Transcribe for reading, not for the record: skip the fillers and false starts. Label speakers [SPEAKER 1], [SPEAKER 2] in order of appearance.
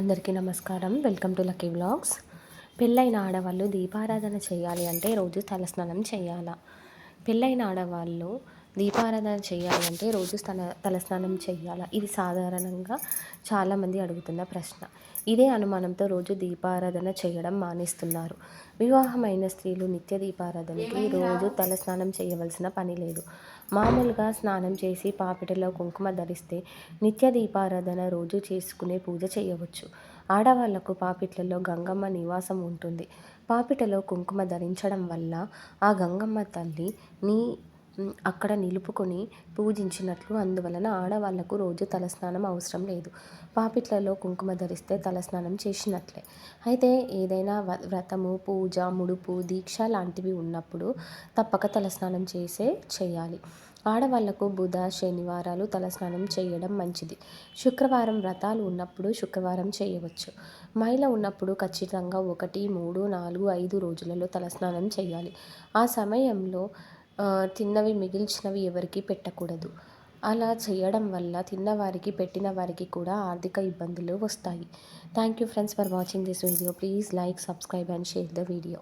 [SPEAKER 1] అందరికీ నమస్కారం. Welcome to lucky vlogs. పెళ్ళైన ఆడవాళ్ళు దీపారాధన చేయాలి అంటే రోజు తలస్నానం చేయాలా? పెళ్ళైన ఆడవాళ్ళు దీపారాధన చేయాలి అంటే రోజు తలస్నానం చేయాలా? ఇది సాధారణంగా చాలామంది అడుగుతున్న ప్రశ్న. ఇదే అనుమానంతో రోజు దీపారాధన చేయడం మానేస్తున్నారు. వివాహమైన స్త్రీలు నిత్య దీపారాధనకి రోజు తలస్నానం చేయవలసిన పని లేదు. మామూలుగా స్నానం చేసి పాపిటలో కుంకుమ ధరిస్తే నిత్య దీపారాధన రోజు చేసుకునే పూజ చేయవచ్చు. ఆడవాళ్లకు పాపిట్లలో గంగమ్మ నివాసం ఉంటుంది. పాపిటలో కుంకుమ ధరించడం వల్ల ఆ గంగమ్మ తల్లి నీ అక్కడ నిలుపుకొని పూజించినట్లు. అందువలన ఆడవాళ్లకు రోజు తలస్నానం అవసరం లేదు. పాపిట్లలో కుంకుమ ధరిస్తే తలస్నానం చేసినట్లే. అయితే ఏదైనా వ్రతము, పూజ, ముడుపు, దీక్ష లాంటివి ఉన్నప్పుడు తప్పక తలస్నానం చేయాలి. ఆడవాళ్లకు బుధ, శనివారాలు తలస్నానం చేయడం మంచిది. శుక్రవారం వ్రతాలు ఉన్నప్పుడు శుక్రవారం చేయవచ్చు. మహిళ ఉన్నప్పుడు ఖచ్చితంగా 1, 3, 4, 5 రోజులలో తలస్నానం చేయాలి. ఆ సమయంలో తిన్నవి మిగిల్చినవి ఎవరికి పెట్టకూడదు. అలా చేయడం వల్ల తిన్నవారికి పెట్టిన వారికి కూడా ఆర్థిక ఇబ్బందులు వస్తాయి. Thank you friends for watching this video. Please like, subscribe and share the video.